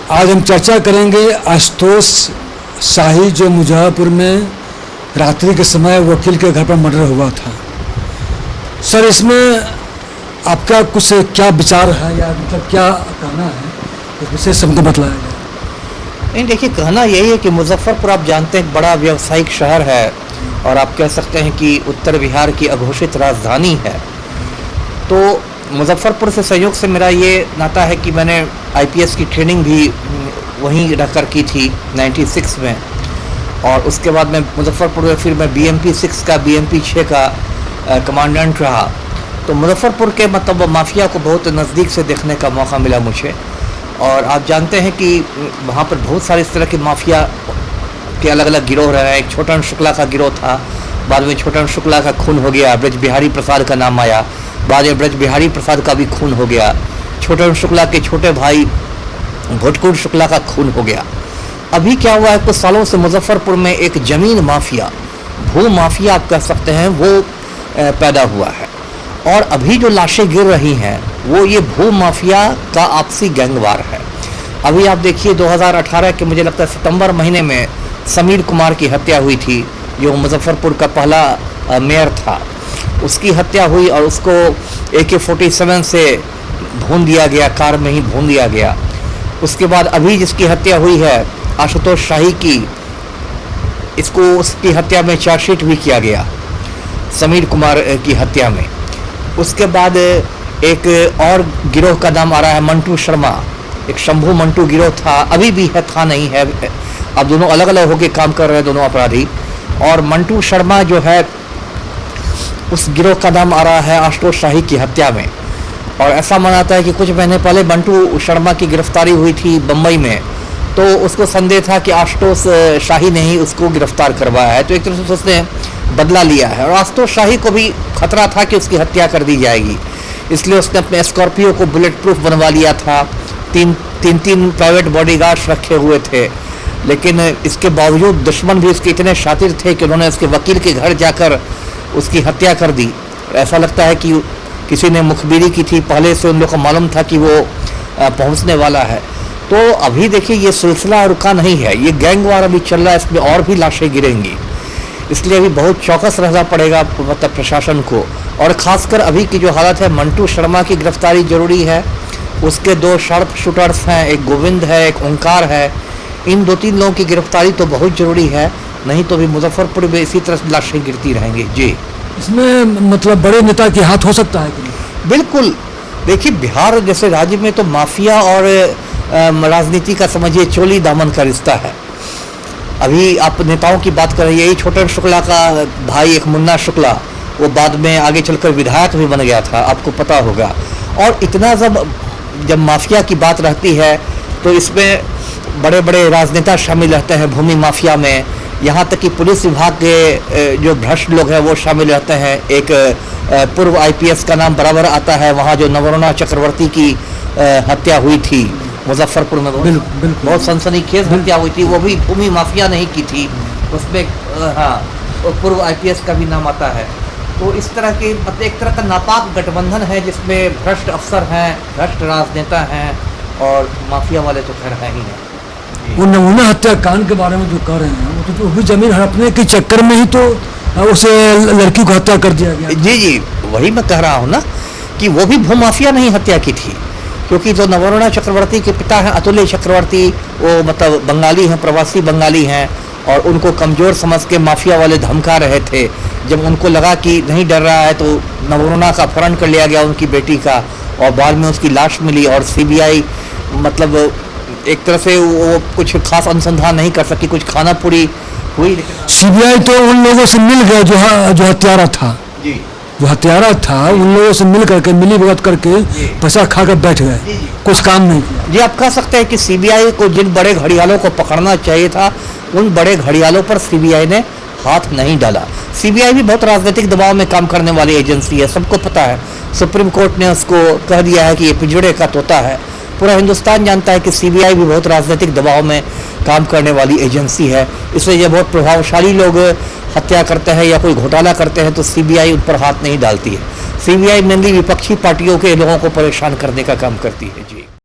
आज हम चर्चा करेंगे आशुतोष शाही जो मुजफ्फरपुर में रात्रि के समय वकील के घर पर मर्डर हुआ था। सर, इसमें आपका कुछ क्या विचार है या मतलब क्या कहना है, इस विशेष हमको बतलाया जाए। नहीं, देखिए, कहना यही है कि मुजफ्फरपुर आप जानते हैं एक बड़ा व्यावसायिक शहर है और आप कह सकते हैं कि उत्तर बिहार की अघोषित राजधानी है। तो मुजफ्फरपुर से संयोग से मेरा ये नाता है कि मैंने आईपीएस की ट्रेनिंग भी वहीं रहकर की थी 96 में, और उसके बाद मैं मुजफ्फरपुर में फिर मैं बीएमपी 6 का बीएमपी 6 का कमांडेंट रहा। तो मुजफ्फरपुर के मतलब माफिया को बहुत नज़दीक से देखने का मौका मिला मुझे। और आप जानते हैं कि वहाँ पर बहुत सारे इस तरह के माफिया के अलग अलग गिरोह रहे हैं। एक छोटन शुक्ला का गिरोह था, बाद में छोटन शुक्ला का खून हो गया, ब्रज बिहारी प्रसाद का नाम आया, बाद में ब्रज बिहारी प्रसाद का भी खून हो गया, छोटन शुक्ला के छोटे भाई भोटकुंड शुक्ला का खून हो गया। अभी क्या हुआ है, कुछ सालों से मुजफ्फरपुर में एक ज़मीन माफिया, भू माफिया आप कह सकते हैं, वो पैदा हुआ है। और अभी जो लाशें गिर रही हैं वो ये भू माफिया का आपसी गैंगवार है। अभी आप देखिए 2018 के मुझे लगता है सितंबर महीने में समीर कुमार की हत्या हुई थी, जो मुजफ्फरपुर का पहला मेयर था। उसकी हत्या हुई और उसको AK-47 से भून दिया गया, कार में ही भून दिया गया। उसके बाद अभी जिसकी हत्या हुई है आशुतोष शाही की, इसको उसकी हत्या में चार्जशीट भी किया गया समीर कुमार की हत्या में। उसके बाद एक और गिरोह का नाम आ रहा है मंटू शर्मा, एक शंभू मंटू गिरोह था, अभी भी है, था नहीं है, अब दोनों अलग अलग होकर काम कर रहे हैं दोनों अपराधी। और मंटू शर्मा जो है उस गिरोह का नाम आ रहा है आशुतोष शाही की हत्या में। और ऐसा माना है कि कुछ महीने पहले मंटू शर्मा की गिरफ्तारी हुई थी बम्बई में, तो उसको संदेह था कि आशुतोष शाही ने ही उसको गिरफ्तार करवाया है, तो एक तरह से उसने बदला लिया है। और आशुतोष शाही को भी खतरा था कि उसकी हत्या कर दी जाएगी, इसलिए उसने अपने स्कॉर्पियो को बुलेट प्रूफ बनवा लिया था, तीन प्राइवेट बॉडीगार्ड्स रखे हुए थे। लेकिन इसके बावजूद दुश्मन भी उसके इतने शातिर थे कि उन्होंने उसके वकील के घर जाकर उसकी हत्या कर दी। ऐसा लगता है कि किसी ने मुखबिरी की थी, पहले से उन लोगों को मालूम था कि वो पहुंचने वाला है। तो अभी देखिए ये सिलसिला रुका नहीं है, ये गैंगवार अभी चल रहा है, इसमें और भी लाशें गिरेंगी। इसलिए अभी बहुत चौकस रहना पड़ेगा मतलब प्रशासन को। और ख़ासकर अभी की जो हालत है, मंटू शर्मा की गिरफ्तारी जरूरी है, उसके 2 शार्प शूटर्स हैं, एक गोविंद है, एक ओंकार है। इन 2-3 लोगों की गिरफ्तारी तो बहुत ज़रूरी है, नहीं तो भी मुजफ्फरपुर में इसी तरह लाशें गिरती रहेंगी। जी, इसमें मतलब बड़े नेता के हाथ हो सकता है कि? बिल्कुल। देखिए, बिहार जैसे राज्य में तो माफिया और राजनीति का समझिए चोली दामन का रिश्ता है। अभी आप नेताओं की बात कर रही है, यही छोटन शुक्ला का भाई एक मुन्ना शुक्ला, वो बाद में आगे चलकर विधायक भी बन गया था, आपको पता होगा। और इतना जब माफिया की बात रहती है तो इसमें बड़े बड़े राजनेता शामिल रहते हैं भूमि माफिया में, यहाँ तक कि पुलिस विभाग के जो भ्रष्ट लोग हैं वो शामिल रहते हैं। एक पूर्व आईपीएस का नाम बराबर आता है, वहाँ जो नवरुणा चक्रवर्ती की हत्या हुई थी मुजफ्फरपुर में, बहुत सनसनीखेज हत्या हुई थी, वो भी भूमि माफिया नहीं की थी, उसमें हाँ पूर्व आईपीएस का भी नाम आता है। तो इस तरह के मतलब एक तरह का नापाक गठबंधन है जिसमें भ्रष्ट अफसर हैं, भ्रष्ट राजनेता हैं और माफिया वाले तो खैर हैं ही नहीं। वो नमूना हत्याकांड के बारे में जो कह रहे हैं वो भी जमीन हड़पने के चक्कर में ही तो उसे लड़की को हत्या कर दिया गया। जी, वही मैं कह रहा हूँ ना कि वो भी भूमाफिया नहीं हत्या की थी, क्योंकि जो नवरुणा चक्रवर्ती के पिता हैं अतुल्य चक्रवर्ती, वो मतलब बंगाली हैं, प्रवासी बंगाली हैं, और उनको कमज़ोर समझ के माफिया वाले धमका रहे थे। जब उनको लगा कि नहीं डर रहा है तो नवरुणा का अपहरण कर लिया गया उनकी बेटी का, और बाद में उसकी लाश मिली और सीबीआई मतलब एक तरह से वो कुछ खास अनुसंधान नहीं कर सकी, कुछ खाना पूरी हुई। सीबीआई तो उन लोगों से मिल गया जो हत्यारा था जी, जो हत्यारा था उन लोगों से मिल करके मिली भगत करके पैसा खा कर बैठ गए, कुछ काम नहीं किया। जी, आप कह सकते हैं कि सीबीआई को जिन बड़े घड़ियालों को पकड़ना चाहिए था उन बड़े घड़ियालों पर सीबीआई ने हाथ नहीं डाला। सीबीआई भी बहुत राजनीतिक दबाव में काम करने वाली एजेंसी है, सबको पता है। सुप्रीम कोर्ट ने उसको कह दिया है कि ये पिंजड़े का तोता है। पूरा हिंदुस्तान जानता है कि सीबीआई भी बहुत राजनीतिक दबाव में काम करने वाली एजेंसी है, इसलिए जब बहुत प्रभावशाली लोग हत्या करते हैं या कोई घोटाला करते हैं तो सीबीआई उन पर हाथ नहीं डालती है। सीबीआई मेनली विपक्षी पार्टियों के लोगों को परेशान करने का काम करती है। जी।